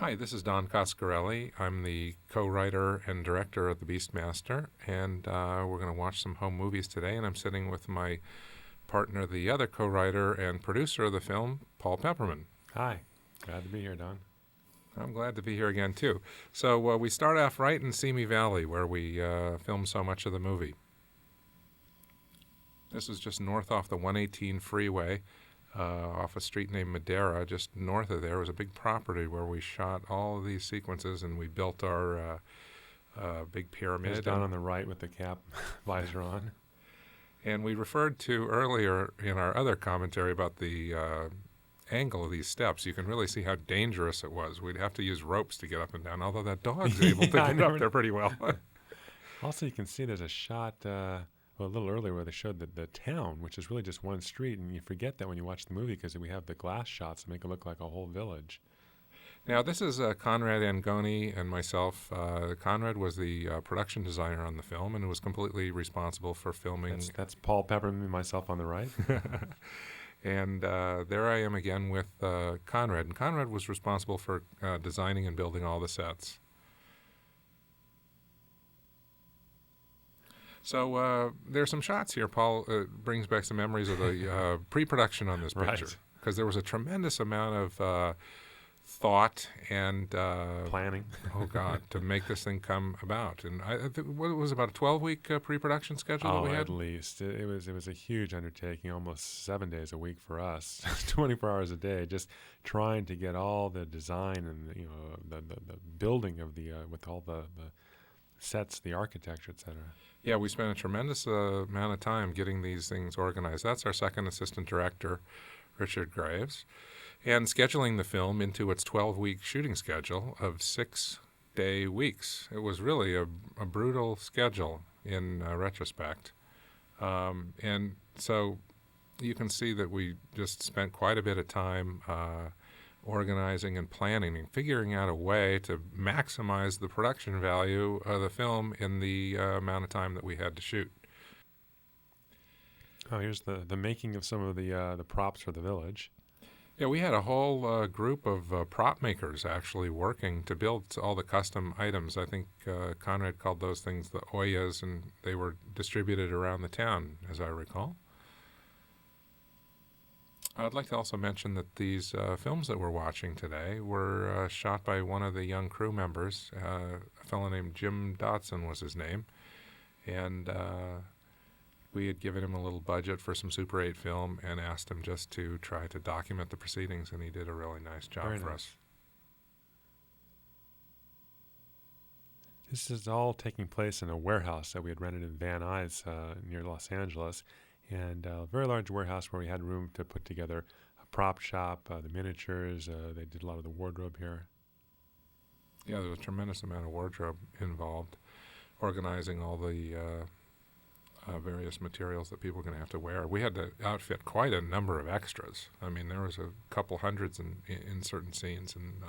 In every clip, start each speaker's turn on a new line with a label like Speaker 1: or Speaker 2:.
Speaker 1: Hi, this is Don Coscarelli. I'm the co-writer and director of the Beastmaster, and we're going to watch some home movies today, and I'm sitting with my partner, the other co-writer and producer of the film, Paul Pepperman.
Speaker 2: Hi, glad to be here, Don.
Speaker 1: I'm glad to be here again, too. So we start off right in Simi Valley, where we filmed so much of the movie. This is just north off the 118 freeway. Off a street named Madera. Just north of there was a big property where we shot all of these sequences, and we built our big pyramid.
Speaker 2: It's down on the right with the cap visor on.
Speaker 1: And we referred to earlier in our other commentary about the angle of these steps. You can really see how dangerous it was. We'd have to use ropes to get up and down, although that dog's able to get up there pretty well.
Speaker 2: Also, you can see there's a shot a little earlier where they showed the town, which is really just one street, and you forget that when you watch the movie because we have the glass shots that make it look like a whole village.
Speaker 1: Now, this is Conrad Angoni and myself. Conrad was the production designer on the film and was completely responsible for filming.
Speaker 2: That's Paul Pepperman and myself on the right.
Speaker 1: And there I am again with Conrad. And Conrad was responsible for designing and building all the sets. So there's some shots here. Paul brings back some memories of the pre-production on this picture. Because there was a tremendous amount of thought and
Speaker 2: planning.
Speaker 1: Oh God, to make this thing come about. And I think what was about a 12-week pre-production schedule that we had.
Speaker 2: At least it was a huge undertaking, almost 7 days a week for us, 24 hours a day, just trying to get all the design and the building of the with all the sets, the architecture, etc.
Speaker 1: Yeah, we spent a tremendous amount of time getting these things organized. That's our second assistant director, Richard Graves, and scheduling the film into its 12-week shooting schedule of 6-day weeks. It was really a brutal schedule in retrospect. And so you can see that we just spent quite a bit of time organizing and planning and figuring out a way to maximize the production value of the film in the amount of time that we had to shoot.
Speaker 2: Oh, here's the making of some of the props for the village.
Speaker 1: Yeah, we had a whole group of prop makers actually working to build all the custom items. I think Conrad called those things the Oyas, and they were distributed around the town, as I recall. I'd like to also mention that these films that we're watching today were shot by one of the young crew members. A fellow named Jim Dotson was his name. And we had given him a little budget for some Super 8 film and asked him just to try to document the proceedings, and he did a really nice job for us.
Speaker 2: This is all taking place in a warehouse that we had rented in Van Nuys near Los Angeles. And a very large warehouse where we had room to put together a prop shop, the miniatures. They did a lot of the wardrobe here.
Speaker 1: Yeah, there was a tremendous amount of wardrobe involved, organizing all the various materials that people were going to have to wear. We had to outfit quite a number of extras. I mean, there was a couple hundreds in certain scenes, and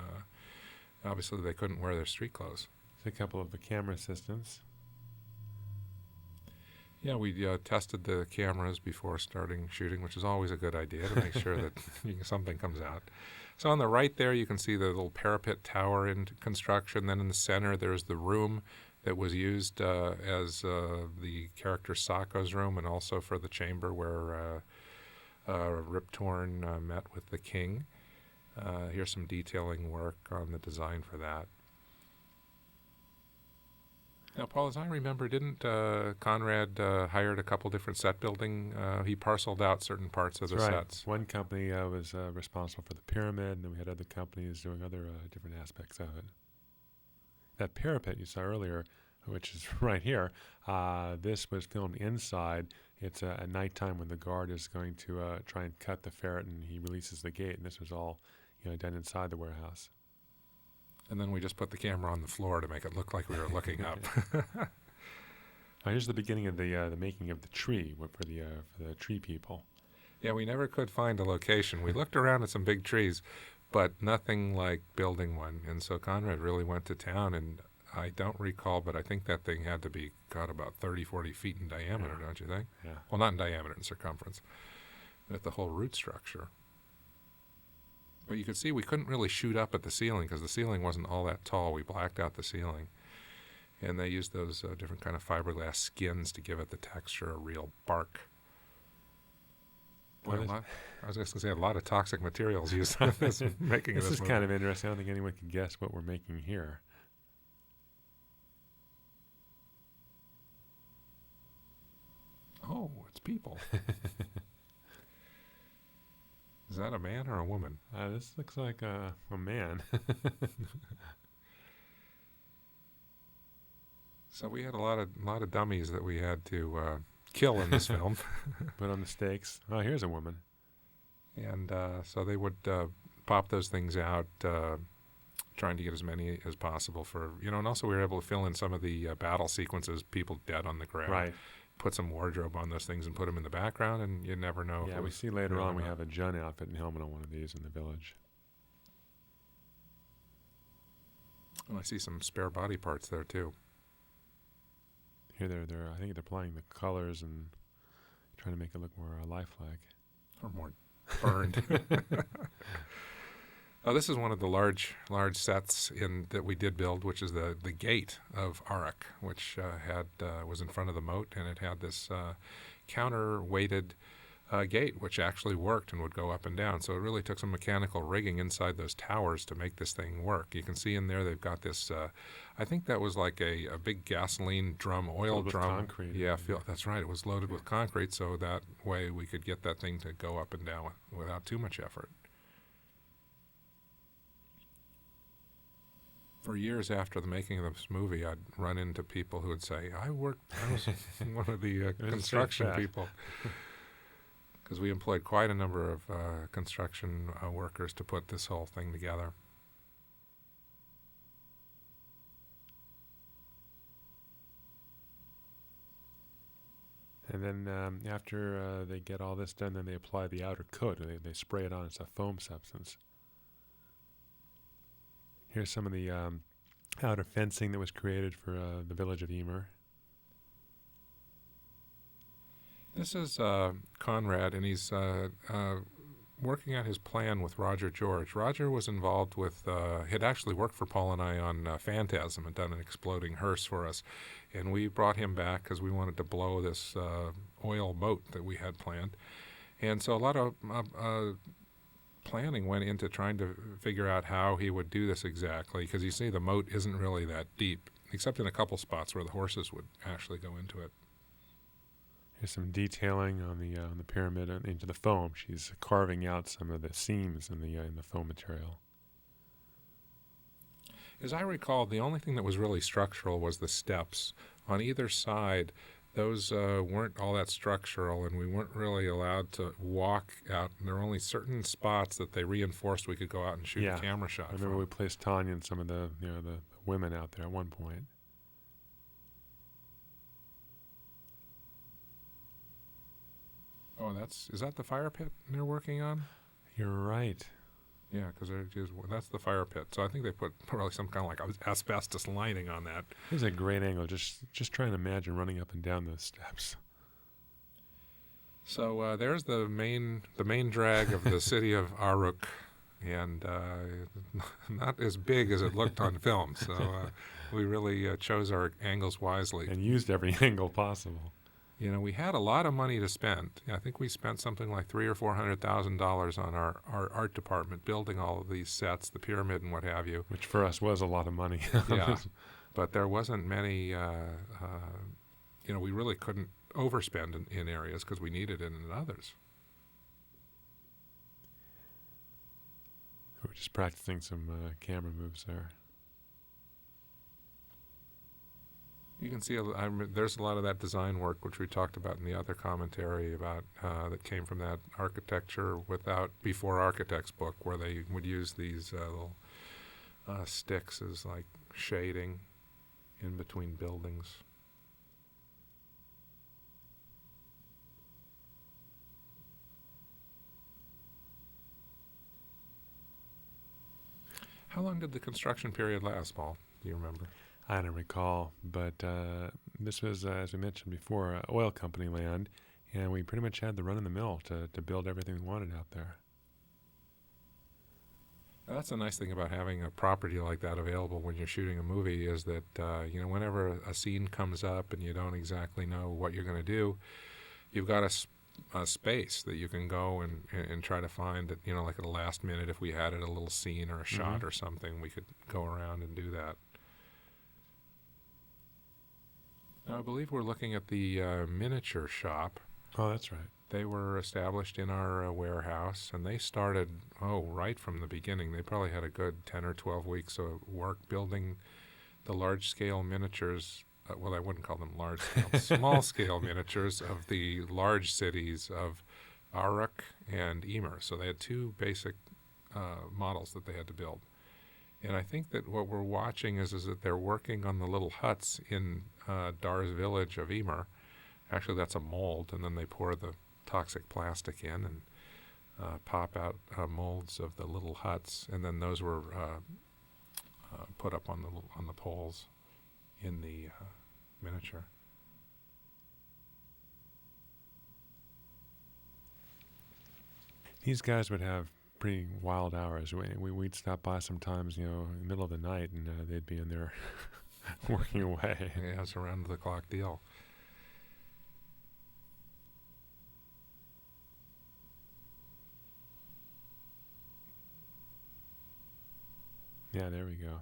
Speaker 1: obviously they couldn't wear their street clothes.
Speaker 2: There's a couple of the camera assistants.
Speaker 1: Yeah, we tested the cameras before starting shooting, which is always a good idea to make sure that something comes out. So on the right there, you can see the little parapet tower in construction. Then in the center, there's the room that was used as the character Sokko's room, and also for the chamber where Rip Torn met with the king. Here's some detailing work on the design for that. Now, Paul, as I remember, didn't Conrad hired a couple different set building? He parceled out certain parts of the sets.
Speaker 2: One company was responsible for the pyramid, and then we had other companies doing other different aspects of it. That parapet you saw earlier, which is right here, this was filmed inside. It's at nighttime when the guard is going to try and cut the ferret, and he releases the gate, and this was all done inside the warehouse.
Speaker 1: And then we just put the camera on the floor to make it look like we were looking up.
Speaker 2: Here's the beginning of the making of the tree for the tree people.
Speaker 1: Yeah, we never could find a location. We looked around at some big trees, but nothing like building one. And so Conrad really went to town, and I don't recall, but I think that thing had to be, about 30, 40 feet in diameter, don't you think?
Speaker 2: Yeah.
Speaker 1: Well, not in diameter, in circumference, but the whole root structure. But you could see we couldn't really shoot up at the ceiling because the ceiling wasn't all that tall. We blacked out the ceiling. And they used those different kind of fiberglass skins to give it the texture of real bark. Boy, I was just going to say a lot of toxic materials used in this making
Speaker 2: this
Speaker 1: of this
Speaker 2: is
Speaker 1: movie.
Speaker 2: kind of interesting. I don't think anyone can guess what we're making here.
Speaker 1: Oh, it's people. Is that a man or a woman?
Speaker 2: This looks like a man.
Speaker 1: So we had a lot of dummies that we had to kill in this film.
Speaker 2: Put on the stakes. Oh, here's a woman.
Speaker 1: And so they would pop those things out, trying to get as many as possible for, and also we were able to fill in some of the battle sequences, people dead on the ground.
Speaker 2: Right.
Speaker 1: Put some wardrobe on those things and put them in the background, and you never know.
Speaker 2: Yeah, we see later on we have a Jun outfit and helmet on one of these in the village.
Speaker 1: And I see some spare body parts there, too.
Speaker 2: Here they're I think they're applying the colors and trying to make it look more lifelike.
Speaker 1: Or more burned. This is one of the large sets that we did build, which is the gate of Arak, which was in front of the moat, and it had this counterweighted gate, which actually worked and would go up and down. So it really took some mechanical rigging inside those towers to make this thing work. You can see in there they've got this, I think that was like a big gasoline drum, oil
Speaker 2: filled
Speaker 1: drum.
Speaker 2: With concrete.
Speaker 1: Yeah, that's right. It was loaded with concrete, so that way we could get that thing to go up and down without too much effort. For years after the making of this movie, I'd run into people who would say, I was one of the construction people. Because we employed quite a number of construction workers to put this whole thing together.
Speaker 2: And then after they get all this done, then they apply the outer coat. They spray it on. It's a foam substance. Here's some of the outer fencing that was created for the village of Emer.
Speaker 1: This is Conrad, and he's working out his plan with Roger George. Roger was involved with, had actually worked for Paul and I on Phantasm and done an exploding hearse for us. And we brought him back because we wanted to blow this oil moat that we had planned. And so a lot of planning went into trying to figure out how he would do this exactly, because you see the moat isn't really that deep, except in a couple spots where the horses would actually go into it.
Speaker 2: Here's some detailing on the pyramid and into the foam. She's carving out some of the seams in the foam material.
Speaker 1: As I recall, the only thing that was really structural was the steps. On either side, those weren't all that structural, and we weren't really allowed to walk out. And there were only certain spots that they reinforced we could go out and shoot a camera shot.
Speaker 2: I remember we placed Tanya and some of the women out there at one point.
Speaker 1: Oh, is that the fire pit they're working on?
Speaker 2: You're right.
Speaker 1: Yeah, because that's the fire pit. So I think they put probably some kind of like asbestos lining on that.
Speaker 2: This is a great angle. Just trying to imagine running up and down those steps.
Speaker 1: So there's the main drag of the city of Aruk, and not as big as it looked on film. So we really chose our angles wisely
Speaker 2: and used every angle possible.
Speaker 1: We had a lot of money to spend. I think we spent something like $300,000 or $400,000 on our art department building all of these sets, the pyramid and what have you.
Speaker 2: Which for us was a lot of money.
Speaker 1: Yeah, but there wasn't many. We really couldn't overspend in areas because we needed it in others.
Speaker 2: We're just practicing some camera moves there.
Speaker 1: You can see there's a lot of that design work, which we talked about in the other commentary about that came from that architecture before architects book, where they would use these little sticks as like shading in between buildings. How long did the construction period last, Paul? Do you remember?
Speaker 2: I don't recall, but this was, as we mentioned before, oil company land, and we pretty much had the run of the mill to build everything we wanted out there.
Speaker 1: That's a nice thing about having a property like that available when you're shooting a movie is that, whenever a scene comes up and you don't exactly know what you're going to do, you've got a space that you can go and try to find that, like at the last minute, if we added a little scene or a shot or something, we could go around and do that. Now, I believe we're looking at the miniature shop.
Speaker 2: Oh, that's right.
Speaker 1: They were established in our warehouse, and they started, right from the beginning. They probably had a good 10 or 12 weeks of work building the large-scale miniatures. Well, I wouldn't call them large-scale, small-scale miniatures of the large cities of Aruc and Emer. So they had two basic models that they had to build. And I think that what we're watching is that they're working on the little huts in Dar's village of Emer. Actually, that's a mold, and then they pour the toxic plastic in and pop out molds of the little huts, and then those were put up on the poles in the miniature.
Speaker 2: These guys would have pretty wild hours. We'd stop by sometimes, in the middle of the night, and they'd be in there working away.
Speaker 1: Yeah, it's a round-the-clock deal.
Speaker 2: Yeah, there we go.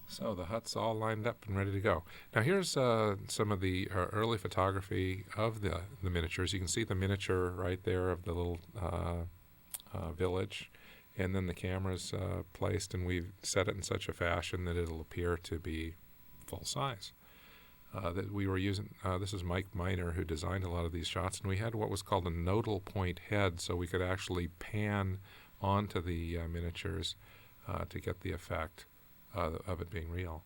Speaker 1: So the hut's all lined up and ready to go. Now here's some of the early photography of the miniatures. You can see the miniature right there of the little village, and then the camera's placed, and we've set it in such a fashion that it'll appear to be full size. That we were using, this is Mike Miner who designed a lot of these shots, and we had what was called a nodal point head, so we could actually pan onto the miniatures to get the effect of it being real.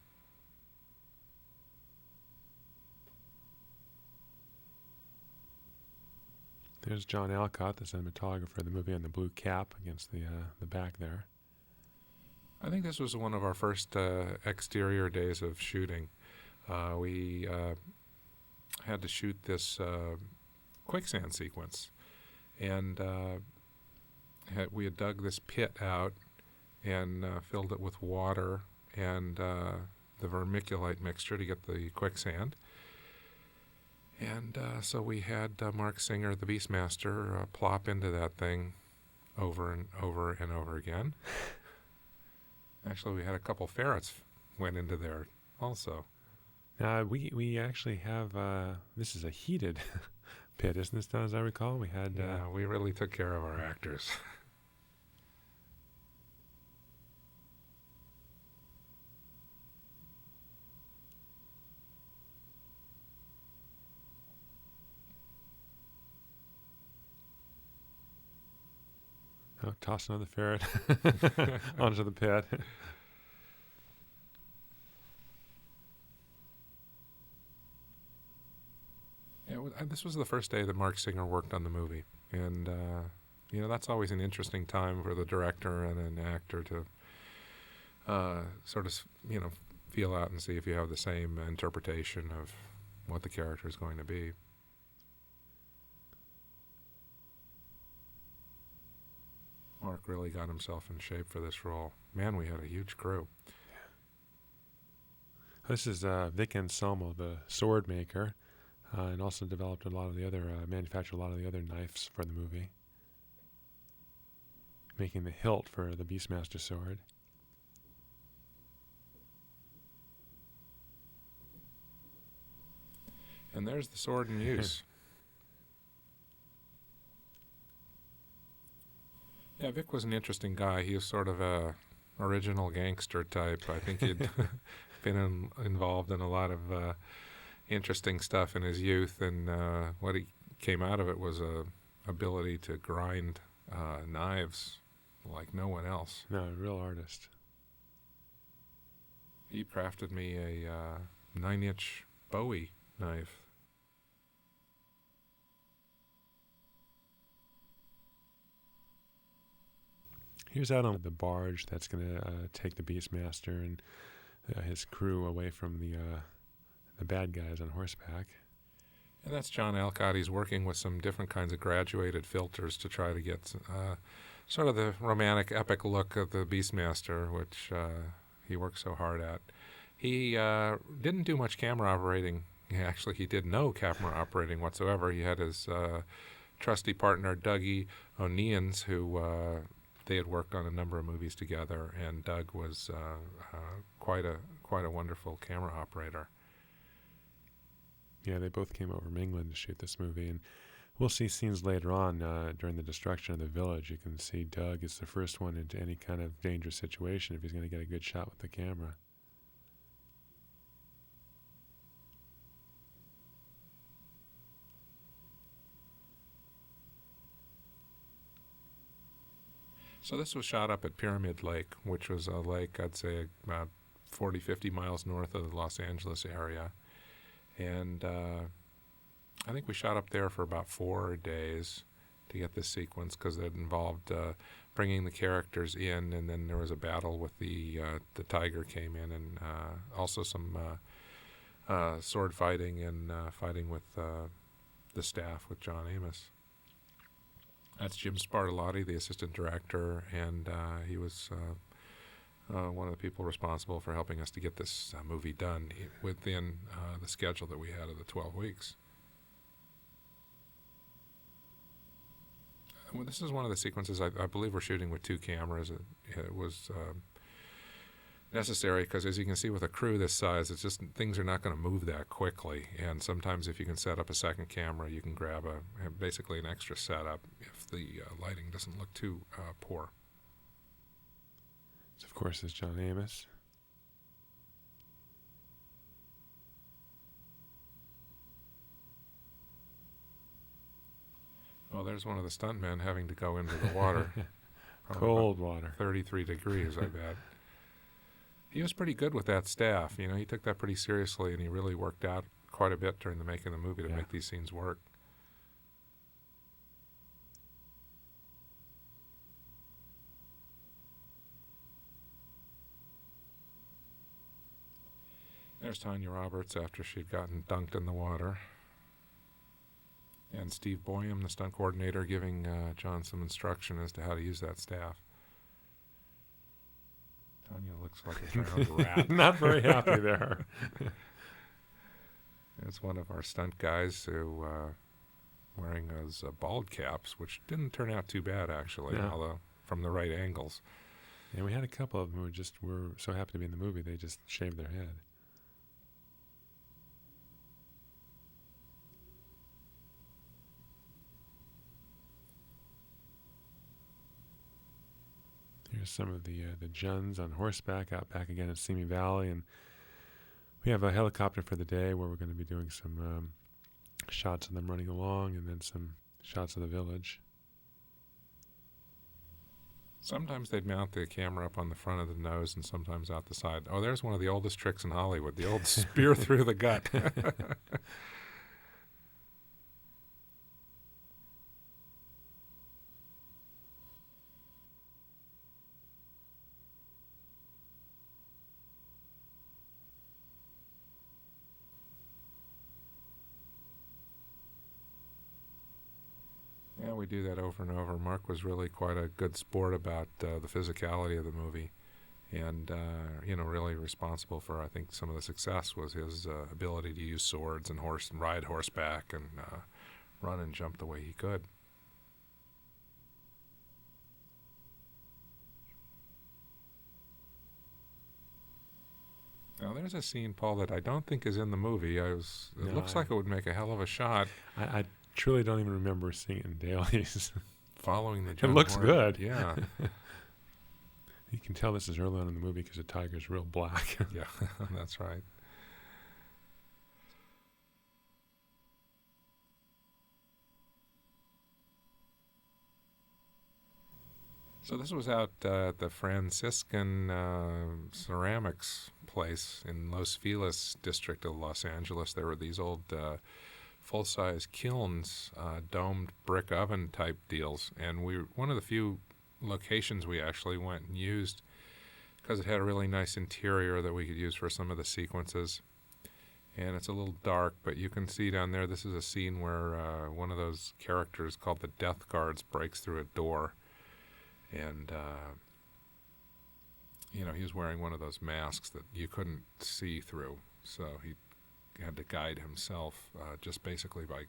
Speaker 2: There's John Alcott, the cinematographer of the movie, on the blue cap against the back there.
Speaker 1: I think this was one of our first exterior days of shooting. We had to shoot this quicksand sequence, and we had dug this pit out and filled it with water and the vermiculite mixture to get the quicksand. And so we had Mark Singer, the Beastmaster, plop into that thing over and over and over again. Actually, we had a couple ferrets went into there also.
Speaker 2: We actually have, this is a heated pit, isn't this, Don, as I recall? We had...
Speaker 1: we really took care of our actors.
Speaker 2: Toss another ferret onto the pit.
Speaker 1: Yeah, this was the first day that Mark Singer worked on the movie, and that's always an interesting time for the director and an actor to sort of feel out and see if you have the same interpretation of what the character is going to be. Mark really got himself in shape for this role. Man, we had a huge crew.
Speaker 2: This is Vic Anselmo, the sword maker, and also developed manufactured a lot of the other knives for the movie, making the hilt for the Beastmaster sword.
Speaker 1: And there's the sword in use. Yeah, Vic was an interesting guy. He was sort of a original gangster type. I think he'd been involved in a lot of interesting stuff in his youth, and what he came out of it was a ability to grind knives like no one else.
Speaker 2: No, a real artist.
Speaker 1: He crafted me a 9-inch Bowie knife.
Speaker 2: He was out on the barge that's going to take the Beastmaster and his crew away from the bad guys on horseback.
Speaker 1: And that's John Alcott. He's working with some different kinds of graduated filters to try to get sort of the romantic, epic look of the Beastmaster, which he worked so hard at. He didn't do much camera operating. Actually, he did no camera operating whatsoever. He had his trusty partner, Dougie O'Neans, who they had worked on a number of movies together, and Doug was quite a wonderful camera operator.
Speaker 2: Yeah, they both came over from England to shoot this movie, and we'll see scenes later on during the destruction of the village. You can see Doug is the first one into any kind of dangerous situation if he's going to get a good shot with the camera.
Speaker 1: So this was shot up at Pyramid Lake, which was a lake, I'd say, about 40, 50 miles north of the Los Angeles area. And I think we shot up there for about 4 days to get this sequence, because it involved bringing the characters in, and then there was a battle with the tiger came in, and also some sword fighting and fighting with the staff with John Amos. That's Jim Spartalotti, the assistant director, and he was one of the people responsible for helping us to get this movie done within the schedule that we had of the 12 weeks. Well, this is one of the sequences I believe we're shooting with 2 cameras. It was necessary because, as you can see, with a crew this size, it's just things are not going to move that quickly. And sometimes, if you can set up a second camera, you can grab basically an extra setup if the lighting doesn't look too poor.
Speaker 2: This, of course, is John Amos.
Speaker 1: Well, there's one of the stuntmen having to go into the water.
Speaker 2: Cold water.
Speaker 1: 33 degrees, I bet. He was pretty good with that staff. You know, he took that pretty seriously, and he really worked out quite a bit during the making of the movie to make these scenes work. There's Tanya Roberts after she'd gotten dunked in the water. And Steve Boyum, the stunt coordinator, giving John some instruction as to how to use that staff. Tanya looks like a drowned rat.
Speaker 2: Not very happy there.
Speaker 1: It's one of our stunt guys who wearing those bald caps, which didn't turn out too bad, actually, although from the right angles.
Speaker 2: Yeah, we had a couple of them who were so happy to be in the movie, they just shaved their head. Here's some of the Juns on horseback out back again at Simi Valley, and we have a helicopter for the day where we're going to be doing some shots of them running along, and then some shots of the village.
Speaker 1: Sometimes they'd mount the camera up on the front of the nose, and sometimes out the side. Oh, there's one of the oldest tricks in Hollywood, the old spear through the gut. Yeah, we do that over and over. Mark was really quite a good sport about the physicality of the movie, and really responsible for, I think, some of the success was his ability to use swords and ride horseback and run and jump the way he could. Now, there's a scene, Paul, that I don't think is in the movie. It looks like it would make a hell of a shot.
Speaker 2: I truly don't even remember seeing it in dailies.
Speaker 1: Following the
Speaker 2: It looks good.
Speaker 1: Yeah.
Speaker 2: You can tell this is early on in the movie because the tiger's real black.
Speaker 1: Yeah, that's right. So this was out at the Franciscan ceramics place in Los Feliz district of Los Angeles. There were these old full-size kilns, domed brick oven type deals, and one of the few locations we actually went and used because it had a really nice interior that we could use for some of the sequences. And it's a little dark, but you can see down there, this is a scene where one of those characters called the Death Guards breaks through a door. And, he was wearing one of those masks that you couldn't see through. So he had to guide himself just basically by,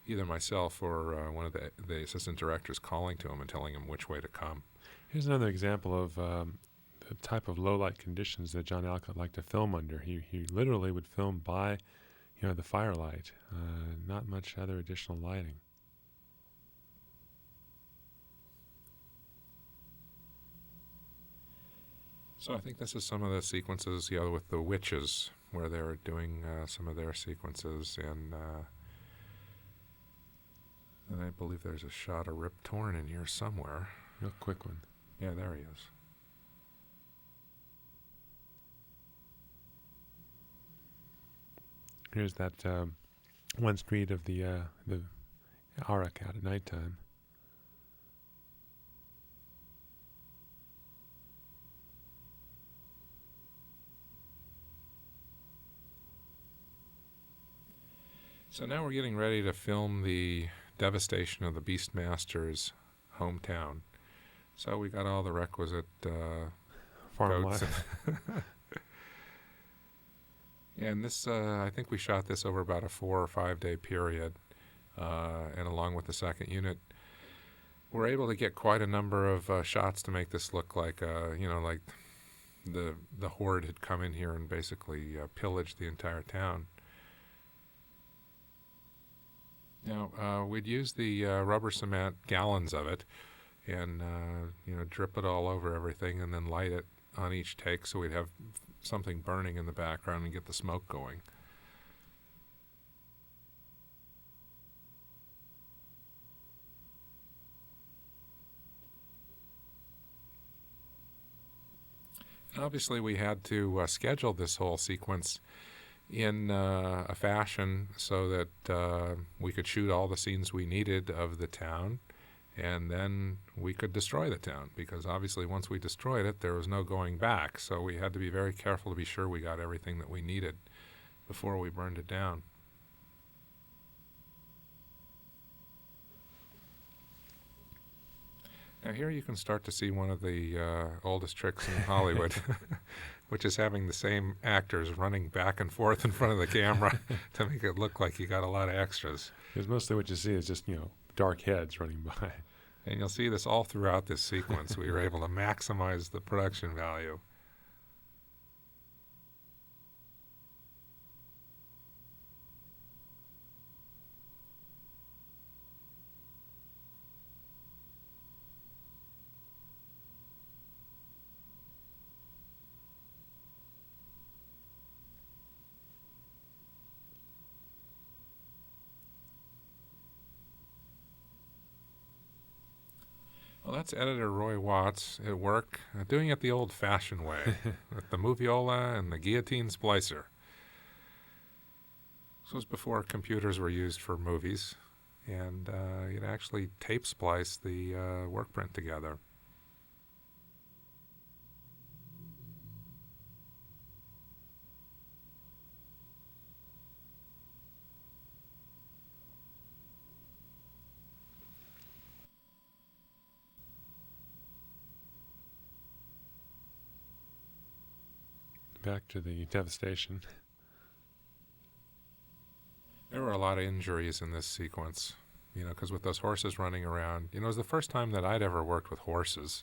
Speaker 1: either myself or one of the assistant directors calling to him and telling him which way to come.
Speaker 2: Here's another example of the type of low-light conditions that John Alcott liked to film under. He literally would film by, the firelight, not much other additional lighting.
Speaker 1: So I think this is some of the sequences, with the witches, where they were doing some of their sequences, and I believe there's a shot of Rip Torn in here somewhere.
Speaker 2: Real quick one.
Speaker 1: Yeah, there he is.
Speaker 2: Here's that one street of the Arak out at nighttime.
Speaker 1: So now we're getting ready to film the devastation of the Beastmaster's hometown. So we got all the requisite
Speaker 2: Farm
Speaker 1: goats.
Speaker 2: life.
Speaker 1: And this, I think we shot this over about a 4 or 5 day period. And along with the second unit, we're able to get quite a number of shots to make this look like, like the horde had come in here and basically pillaged the entire town. Now, we'd use the rubber cement, gallons of it, and, drip it all over everything and then light it on each take so we'd have something burning in the background and get the smoke going. Obviously, we had to schedule this whole sequence in a fashion so that we could shoot all the scenes we needed of the town, and then we could destroy the town, because obviously once we destroyed it, there was no going back. So we had to be very careful to be sure we got everything that we needed before we burned it down. Now here you can start to see one of the oldest tricks in Hollywood, which is having the same actors running back and forth in front of the camera to make it look like you got a lot of extras.
Speaker 2: Because mostly what you see is just, dark heads running by.
Speaker 1: And you'll see this all throughout this sequence. We were able to maximize the production value. Well, that's editor Roy Watts at work, doing it the old-fashioned way, with the moviola and the guillotine splicer. This was before computers were used for movies, and you'd actually tape splice the work print together.
Speaker 2: Back to the devastation.
Speaker 1: There were a lot of injuries in this sequence, because with those horses running around, it was the first time that I'd ever worked with horses.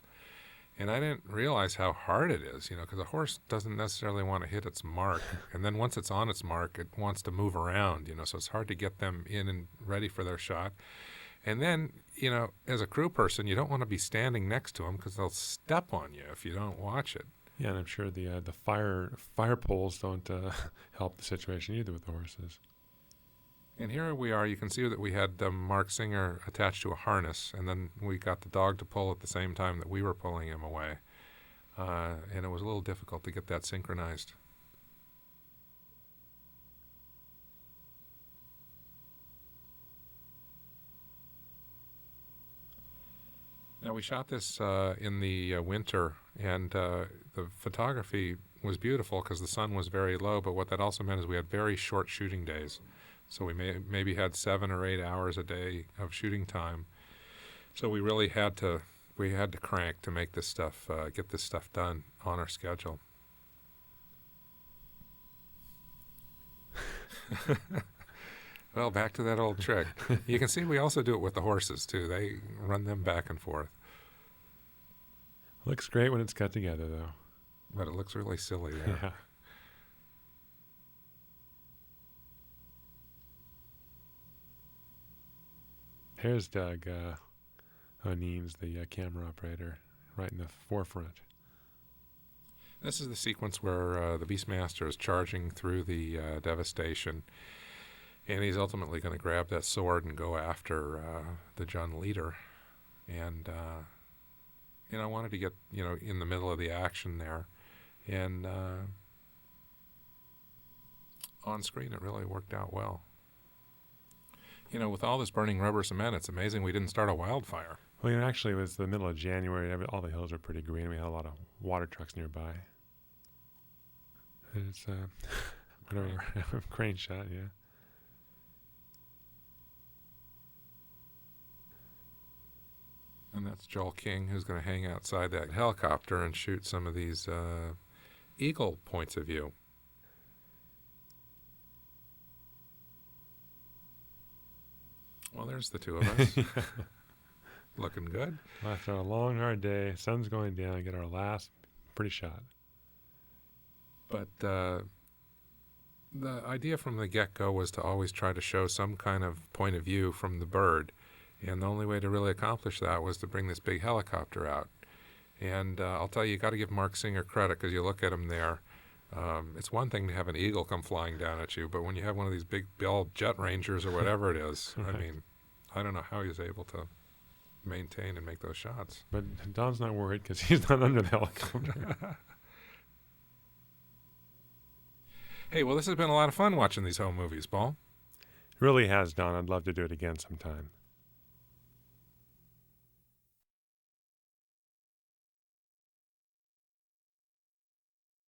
Speaker 1: And I didn't realize how hard it is, because a horse doesn't necessarily want to hit its mark. And then once it's on its mark, it wants to move around, so it's hard to get them in and ready for their shot. And then, as a crew person, you don't want to be standing next to them because they'll step on you if you don't watch it.
Speaker 2: Yeah, and I'm sure the fire poles don't help the situation either with the horses.
Speaker 1: And here we are. You can see that we had Mark Singer attached to a harness, and then we got the dog to pull at the same time that we were pulling him away. And it was a little difficult to get that synchronized. Now we shot this in the winter, and the photography was beautiful because the sun was very low, but what that also meant is we had very short shooting days. So we maybe had 7 or 8 hours a day of shooting time. So we really had to crank to make this stuff, get this stuff done on our schedule. Well, back to that old trick. You can see we also do it with the horses, too. They run them back and forth.
Speaker 2: Looks great when it's cut together, though.
Speaker 1: But it looks really silly there.
Speaker 2: Yeah. Here's Doug O'Neens, the camera operator, right in the forefront.
Speaker 1: This is the sequence where the Beastmaster is charging through the devastation, and he's ultimately going to grab that sword and go after the Jun leader. And, I wanted to get, in the middle of the action there. And on screen, it really worked out well. With all this burning rubber cement, it's amazing we didn't start a wildfire.
Speaker 2: Well, actually, it was the middle of January. All the hills are pretty green. We had a lot of water trucks nearby. It's whatever crane shot, yeah.
Speaker 1: And that's Joel King, who's going to hang outside that helicopter and shoot some of these eagle points of view. Well, there's the two of us. Looking good.
Speaker 2: After a long, hard day, sun's going down, get our last pretty shot.
Speaker 1: But the idea from the get-go was to always try to show some kind of point of view from the bird. And the only way to really accomplish that was to bring this big helicopter out. And I'll tell you got to give Mark Singer credit because you look at him there. It's one thing to have an eagle come flying down at you, but when you have one of these big Bell Jet Rangers or whatever it is,
Speaker 2: Right.
Speaker 1: I mean, I don't know how he's able to maintain and make those shots.
Speaker 2: But Don's not worried because he's not under the helicopter.
Speaker 1: Hey, well, this has been a lot of fun watching these home movies, Paul.
Speaker 2: Really has, Don. I'd love to do it again sometime.